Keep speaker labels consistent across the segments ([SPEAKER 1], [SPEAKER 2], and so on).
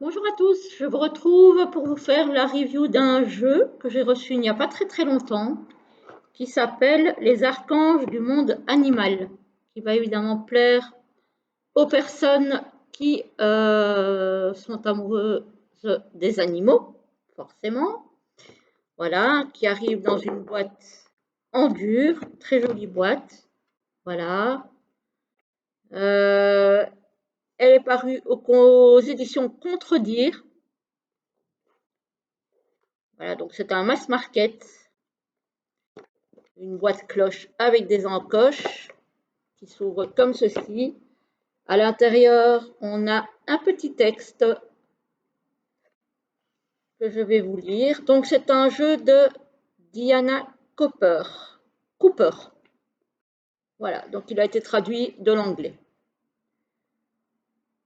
[SPEAKER 1] Bonjour à tous, je vous retrouve pour vous faire la review d'un jeu que j'ai reçu il n'y a pas très longtemps, qui s'appelle Les Archanges du monde animal, qui va évidemment plaire aux personnes qui sont amoureuses des animaux, forcément. Voilà, qui arrive dans une boîte en dur, très jolie boîte. Voilà. Euh, Elle est parue aux éditions Contredire. Voilà, donc c'est un mass market, une boîte cloche avec des encoches qui s'ouvre comme ceci. À l'intérieur, on a un petit texte que je vais vous lire. Donc c'est un jeu de Diana Cooper. Cooper. Voilà, donc il a été traduit de l'anglais.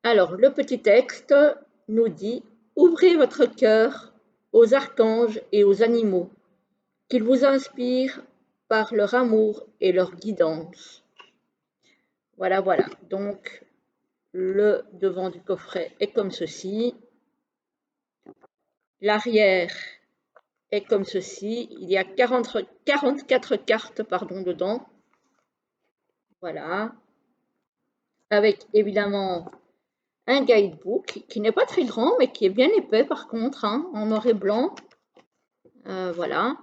[SPEAKER 1] Alors le petit texte nous dit: ouvrez votre cœur aux archanges et aux animaux, qu'ils vous inspirent par leur amour et leur guidance. Voilà, voilà. Donc, le devant du coffret est comme ceci. L'arrière est comme ceci. Il y a 44 cartes dedans. Voilà. Avec évidemment un guidebook qui n'est pas très grand, mais qui est bien épais par contre, hein, en noir et blanc. Voilà.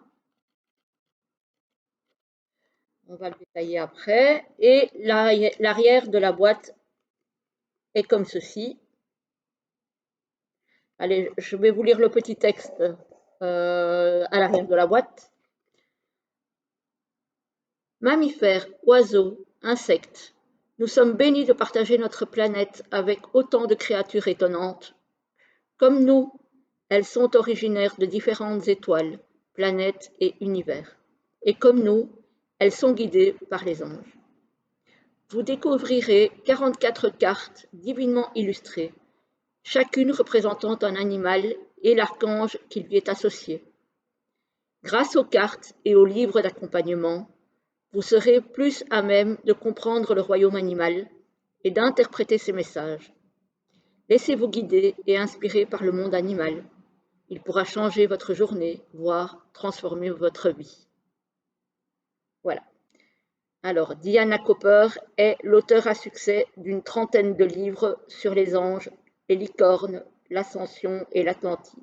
[SPEAKER 1] On va le détailler après. Et l'arrière de la boîte est comme ceci. Allez, je vais vous lire le petit texte à l'arrière de la boîte. Mammifères, oiseaux, insectes, nous sommes bénis de partager notre planète avec autant de créatures étonnantes. Comme nous, elles sont originaires de différentes étoiles, planètes et univers. Et comme nous, elles sont guidées par les anges. Vous découvrirez 44 cartes divinement illustrées, chacune représentant un animal et l'archange qui lui est associé. Grâce aux cartes et aux livres d'accompagnement, vous serez plus à même de comprendre le royaume animal et d'interpréter ses messages. Laissez-vous guider et inspirer par le monde animal. Il pourra changer votre journée, voire transformer votre vie. Voilà. Alors, Diana Cooper est l'auteur à succès d'une trentaine de livres sur les anges, les licornes, l'ascension et l'Atlantide.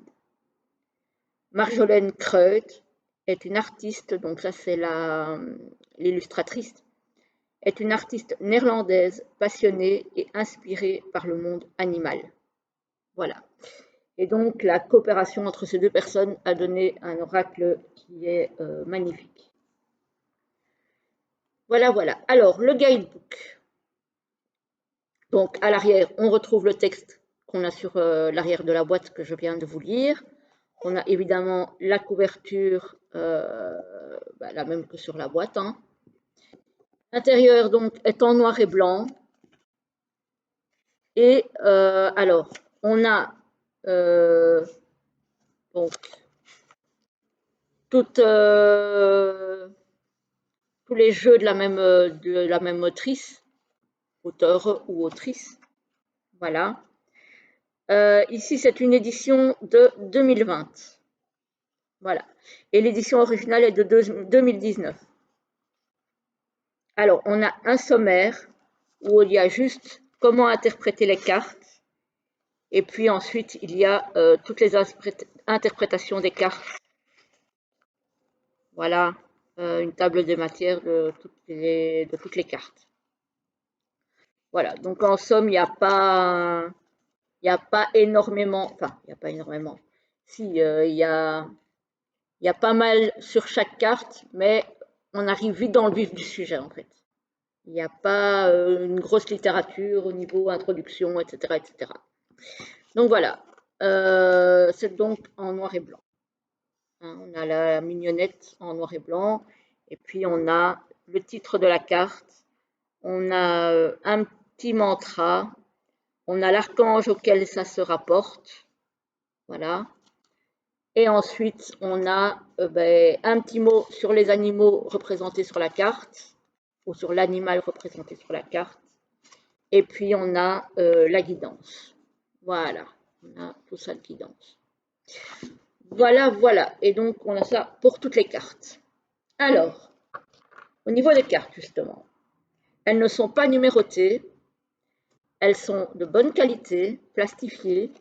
[SPEAKER 1] Marjolaine Kreut est une artiste, donc ça c'est l'illustratrice, est une artiste néerlandaise passionnée et inspirée par le monde animal. Voilà. Et donc la coopération entre ces deux personnes a donné un oracle qui est magnifique. Voilà, voilà. Alors, le guidebook. Donc, à l'arrière, on retrouve le texte qu'on a sur l'arrière de la boîte que je viens de vous lire. On a évidemment la couverture, la même que sur la boîte. Hein. L'intérieur, donc, est en noir et blanc. Et alors, on a donc toutes, tous les jeux de la même autrice, auteur ou autrice. Voilà. Ici, c'est une édition de 2020. Voilà. Et l'édition originale est de 2019. Alors, on a un sommaire où il y a juste comment interpréter les cartes. Et puis ensuite, il y a toutes les interprétations des cartes. Voilà, une table des matières de toutes les cartes. Voilà, donc en somme, il y a pas énormément, enfin, il n'y a pas énormément. Si, il y a pas mal sur chaque carte, mais on arrive vite dans le vif du sujet en fait. Il n'y a pas une grosse littérature au niveau introduction, etc. etc. Donc voilà, c'est donc en noir et blanc. Hein, on a la mignonnette en noir et blanc, et puis on a le titre de la carte, on a un petit mantra, on a l'archange auquel ça se rapporte, voilà. Et ensuite, on a un petit mot sur les animaux représentés sur la carte, ou sur l'animal représenté sur la carte. Et puis, on a la guidance. Voilà. On a tout ça qui danse. Voilà, voilà. Et donc, on a ça pour toutes les cartes. Alors, au niveau des cartes, justement, elles ne sont pas numérotées. Elles sont de bonne qualité, plastifiées.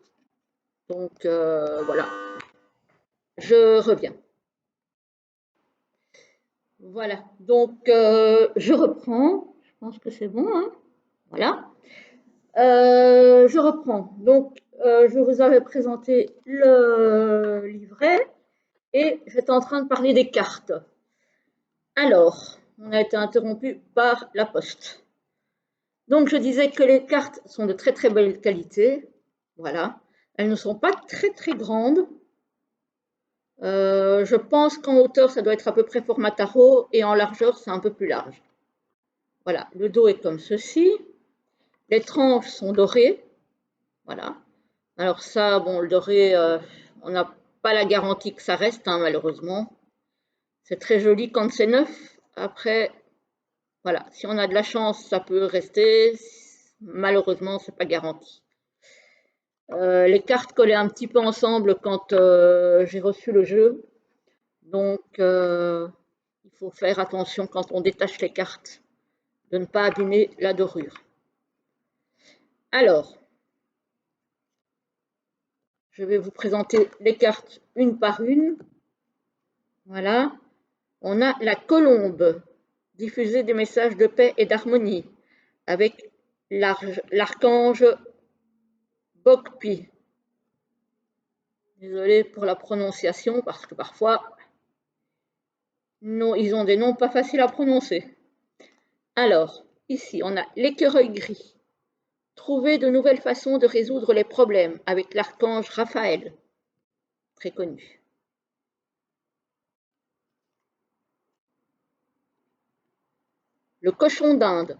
[SPEAKER 1] Donc, voilà. Je reviens. Voilà. Donc, je reprends. Je pense que c'est bon, hein. Voilà. Je reprends. Donc, je vous avais présenté le livret et j'étais en train de parler des cartes. Alors, on a été interrompu par la poste. Donc, je disais que les cartes sont de très très belle qualité. Voilà. Elles ne sont pas très très grandes. Je pense qu'en hauteur, ça doit être à peu près format tarot et en largeur, c'est un peu plus large. Voilà. Le dos est comme ceci. Les tranches sont dorées. Voilà. Alors ça, bon, le doré, on n'a pas la garantie que ça reste, hein, malheureusement. C'est très joli quand c'est neuf. Après, voilà, si on a de la chance, ça peut rester. Malheureusement, c'est pas garanti. Les cartes collaient un petit peu ensemble quand j'ai reçu le jeu. Donc, il faut faire attention quand on détache les cartes de ne pas abîmer la dorure. Alors, je vais vous présenter les cartes une par une. Voilà. On a la colombe, diffuser des messages de paix et d'harmonie, avec l'archange Bokpi. Désolée pour la prononciation, parce que parfois, non, ils ont des noms pas faciles à prononcer. Alors, ici, on a l'écureuil gris. Trouver de nouvelles façons de résoudre les problèmes avec l'archange Raphaël, très connu. Le cochon d'Inde.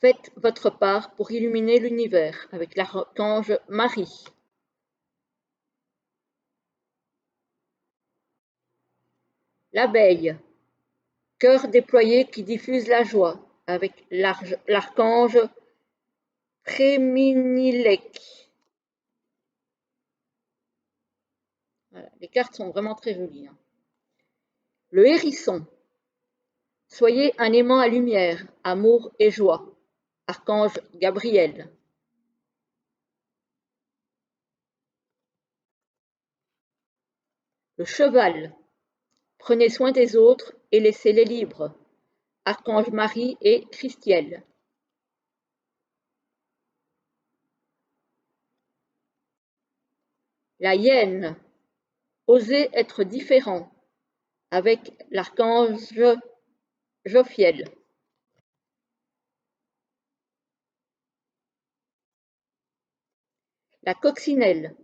[SPEAKER 1] Faites votre part pour illuminer l'univers avec l'archange Marie. L'abeille. Cœur déployé qui diffuse la joie avec l'archange Préminilek. Voilà, les cartes sont vraiment très jolies, hein. Le hérisson. Soyez un aimant à lumière, amour et joie. Archange Gabriel. Le cheval. Prenez soin des autres et laissez-les libres. Archange Marie et Christiel. La hyène. Osez être différent avec l'archange Jophiel. La coccinelle.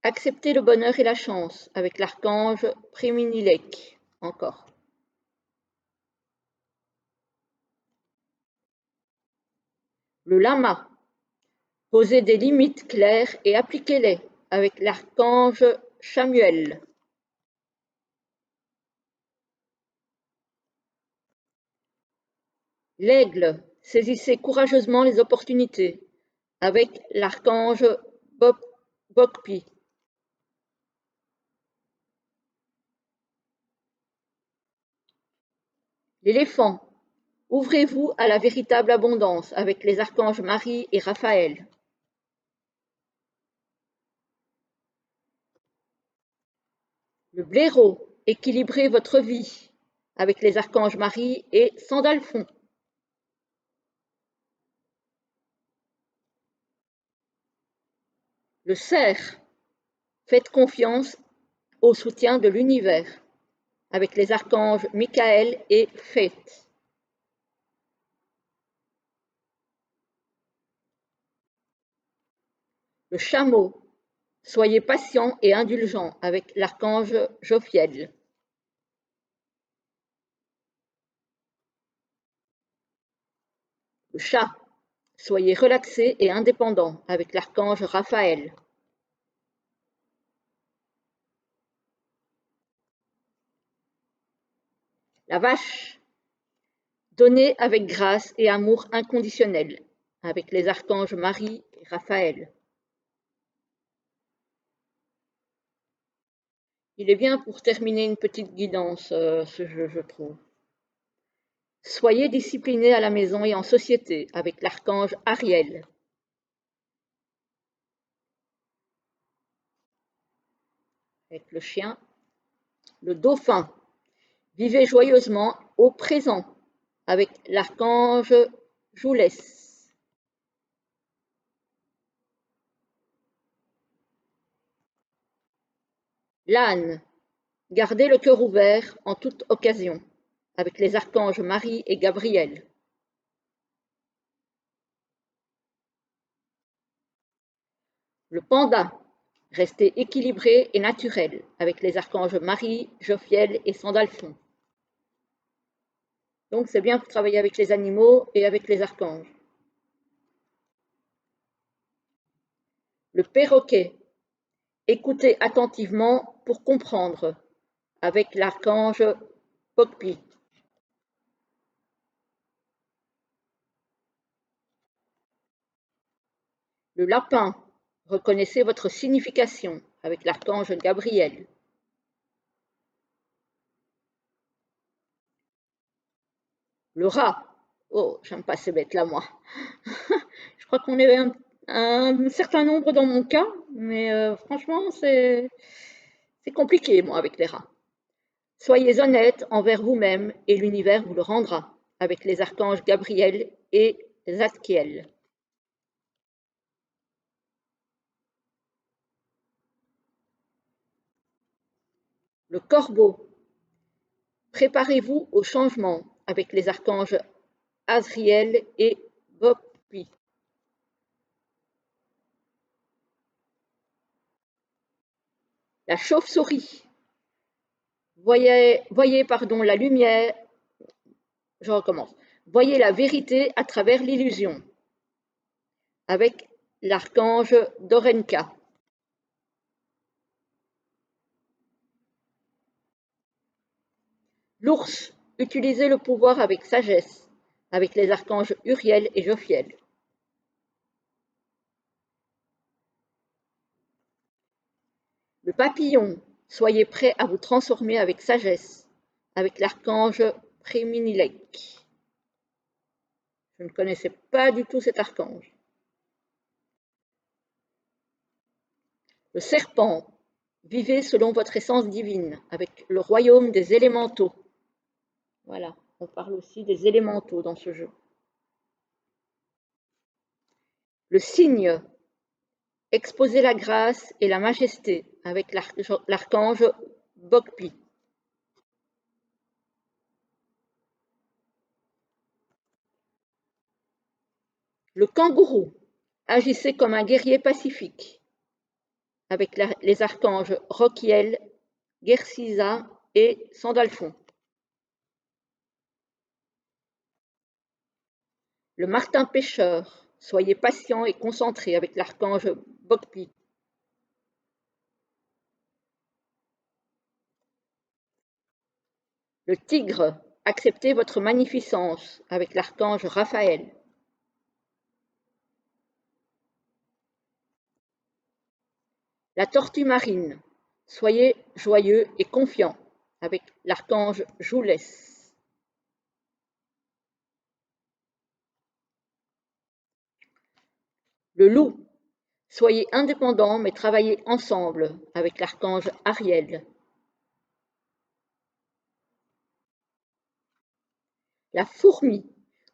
[SPEAKER 1] Accepter le bonheur et la chance avec l'archange Préminilek. Encore. Le lama. Posez des limites claires et appliquez-les avec l'archange Chamuel. L'aigle. Saisissez courageusement les opportunités avec l'archange Bokpi. L'éléphant. Ouvrez-vous à la véritable abondance avec les archanges Marie et Raphaël. Le blaireau. Équilibrez votre vie avec les archanges Marie et Sandalphon. Le cerf. Faites confiance au soutien de l'univers avec les archanges Michael et Faith. Le chameau. Soyez patient et indulgent avec l'archange Jophiel. Le chat. Soyez relaxé et indépendant avec l'archange Raphaël. La vache. Donnez avec grâce et amour inconditionnel avec les archanges Marie et Raphaël. Il est bien pour terminer une petite guidance, ce jeu, je trouve. Soyez disciplinés à la maison et en société, avec l'archange Ariel. Avec le chien. Le dauphin. Vivez joyeusement au présent, avec l'archange Joulès. L'âne. Gardez le cœur ouvert en toute occasion, avec les archanges Marie et Gabriel. Le panda. Restez équilibré et naturel, avec les archanges Marie, Jophiel et Sandalphon. Donc c'est bien pour travailler avec les animaux et avec les archanges. Le perroquet. Écoutez attentivement pour comprendre, avec l'archange Pokpi. Le lapin. Reconnaissez votre signification, avec l'archange Gabriel. Le rat. Oh, j'aime pas ces bêtes-là, moi. Je crois qu'on est un certain nombre dans mon cas, mais franchement, c'est compliqué, moi, avec les rats. Soyez honnête envers vous-même et l'univers vous le rendra, avec les archanges Gabriel et Zadkiel. Le corbeau. Préparez-vous au changement, avec les archanges Azriel et Boppi. La chauve-souris. Voyez la lumière. Je recommence. Voyez la vérité à travers l'illusion, avec l'archange Dorenka. L'ours. Utilisez le pouvoir avec sagesse, avec les archanges Uriel et Jophiel. Le papillon. Soyez prêt à vous transformer avec sagesse, avec l'archange Préminilek. Je ne connaissais pas du tout cet archange. Le serpent. Vivez selon votre essence divine, avec le royaume des élémentaux. Voilà, on parle aussi des élémentaux dans ce jeu. Le cygne. Exposez la grâce et la majesté, avec l'archange Bokpi. Le kangourou. Agissez comme un guerrier pacifique, avec les archanges Roquiel, Gersisa et Sandalphon. Le martin pêcheur. Soyez patient et concentré, avec l'archange Bokpi. Le tigre. Acceptez votre magnificence, avec l'archange Raphaël. La tortue marine. Soyez joyeux et confiant, avec l'archange Joulès. Le loup. Soyez indépendants mais travaillez ensemble, avec l'archange Ariel. La fourmi.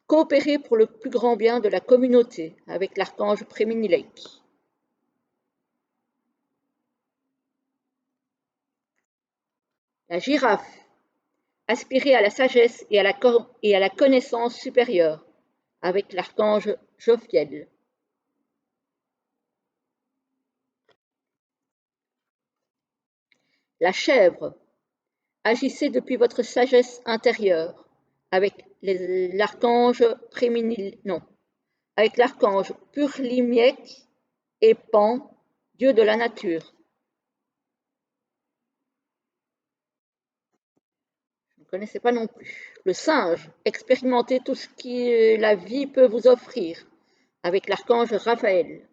[SPEAKER 1] Coopérez pour le plus grand bien de la communauté, avec l'archange Préminilek. La girafe. Aspirez à la sagesse et à la connaissance supérieure, avec l'archange Jophiel. La chèvre. Agissez depuis votre sagesse intérieure, avec l'archange non, avec l'archange Purlimiek et Pan, dieu de la nature. Je ne connaissais pas non plus. Le singe. Expérimentez tout ce que la vie peut vous offrir, avec l'archange Raphaël.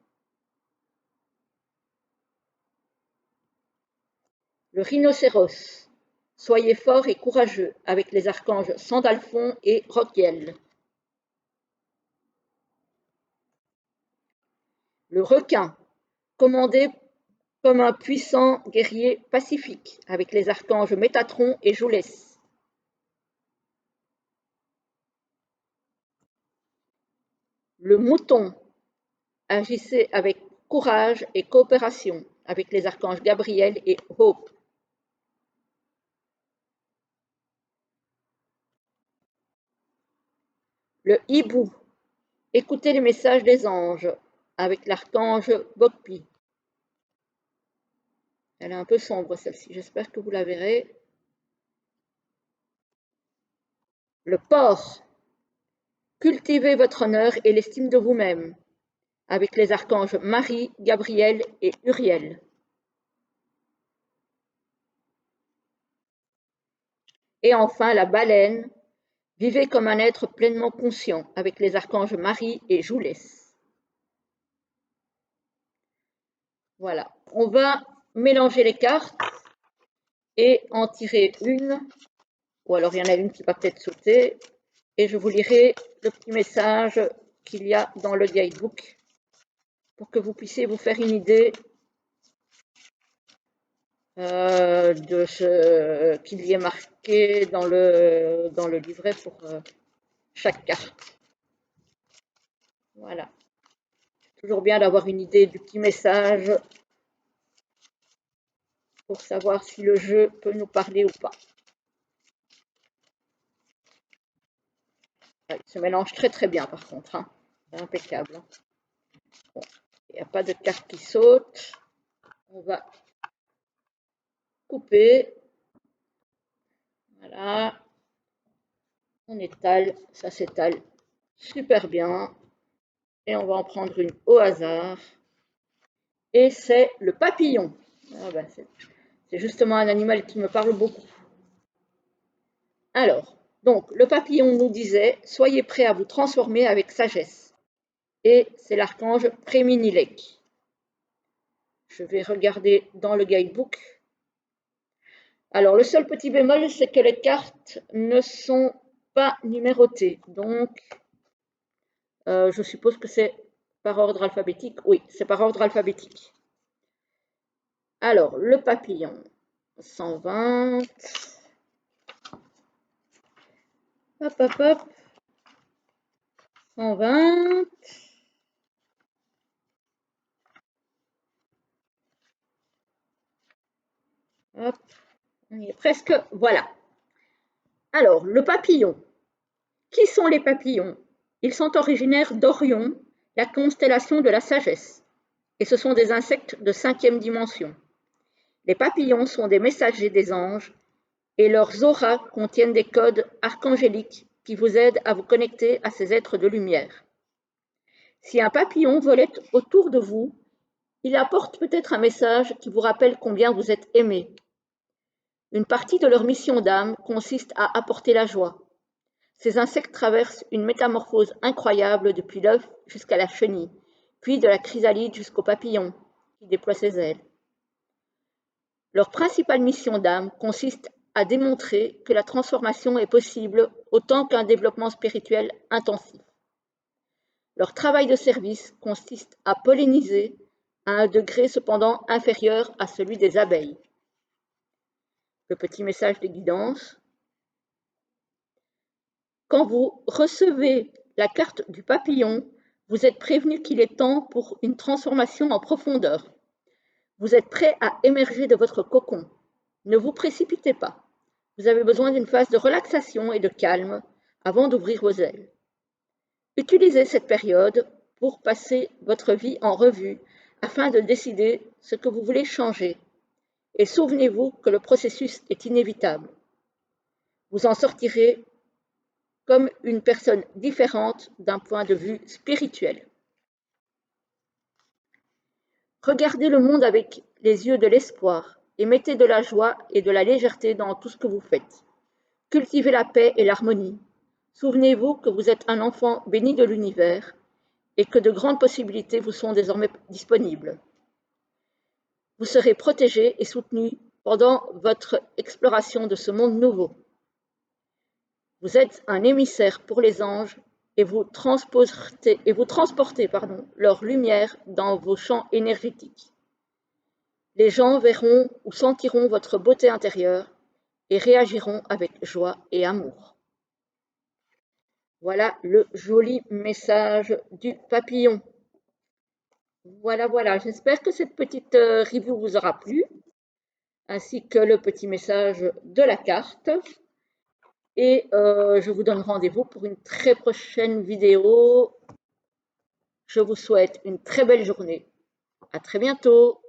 [SPEAKER 1] Le rhinocéros. Soyez forts et courageux avec les archanges Sandalphon et Roquiel. Le requin. Commandez comme un puissant guerrier pacifique avec les archanges Métatron et Joulès. Le mouton. Agissez avec courage et coopération avec les archanges Gabriel et Hope. Le hibou. Écoutez les messages des anges avec l'archange Bokpi. Elle est un peu sombre celle-ci, j'espère que vous la verrez. Le porc. Cultivez votre honneur et l'estime de vous-même avec les archanges Marie, Gabriel et Uriel. Et enfin la baleine. Vivez comme un être pleinement conscient avec les archanges Marie et Joulès. Voilà, on va mélanger les cartes et en tirer une, ou alors il y en a une qui va peut-être sauter, et je vous lirai le petit message qu'il y a dans le guidebook pour que vous puissiez vous faire une idée de ce qu'il y est marqué dans le livret pour chaque carte. Voilà. Toujours bien d'avoir une idée du petit message pour savoir si le jeu peut nous parler ou pas. Il se mélange très très bien par contre, hein. C'est impeccable. Bon, il n'y a pas de carte qui saute. On va couper. Voilà. On étale, ça s'étale super bien. Et on va en prendre une au hasard. Et c'est le papillon. Ah ben, c'est justement un animal qui me parle beaucoup. Alors, donc, le papillon nous disait, soyez prêts à vous transformer avec sagesse. Et c'est l'archange Préminilek. Je vais regarder dans le guidebook. Alors, le seul petit bémol, c'est que les cartes ne sont pas numérotées. Donc, je suppose que c'est par ordre alphabétique. Oui, c'est par ordre alphabétique. Alors, le papillon, 120. Hop, hop, hop. 120. Hop, on y est presque. Voilà. Alors, le papillon. Qui sont les papillons? Ils sont originaires d'Orion, la constellation de la sagesse. Et ce sont des insectes de 5e dimension. Les papillons sont des messagers des anges et leurs auras contiennent des codes archangéliques qui vous aident à vous connecter à ces êtres de lumière. Si un papillon volait autour de vous, il apporte peut-être un message qui vous rappelle combien vous êtes aimé. Une partie de leur mission d'âme consiste à apporter la joie. Ces insectes traversent une métamorphose incroyable depuis l'œuf jusqu'à la chenille, puis de la chrysalide jusqu'au papillon qui déploie ses ailes. Leur principale mission d'âme consiste à démontrer que la transformation est possible autant qu'un développement spirituel intensif. Leur travail de service consiste à polliniser à un degré cependant inférieur à celui des abeilles. Le petit message de guidance. Quand vous recevez la carte du papillon, vous êtes prévenu qu'il est temps pour une transformation en profondeur. Vous êtes prêt à émerger de votre cocon. Ne vous précipitez pas. Vous avez besoin d'une phase de relaxation et de calme avant d'ouvrir vos ailes. Utilisez cette période pour passer votre vie en revue afin de décider ce que vous voulez changer. Et souvenez-vous que le processus est inévitable. Vous en sortirez comme une personne différente d'un point de vue spirituel. Regardez le monde avec les yeux de l'espoir et mettez de la joie et de la légèreté dans tout ce que vous faites. Cultivez la paix et l'harmonie. Souvenez-vous que vous êtes un enfant béni de l'univers et que de grandes possibilités vous sont désormais disponibles. Vous serez protégé et soutenu pendant votre exploration de ce monde nouveau. Vous êtes un émissaire pour les anges et vous transportez leur lumière dans vos champs énergétiques. Les gens verront ou sentiront votre beauté intérieure et réagiront avec joie et amour. Voilà le joli message du papillon. Voilà, j'espère que cette petite review vous aura plu, ainsi que le petit message de la carte. Et je vous donne rendez-vous pour une très prochaine vidéo. Je vous souhaite une très belle journée. À très bientôt.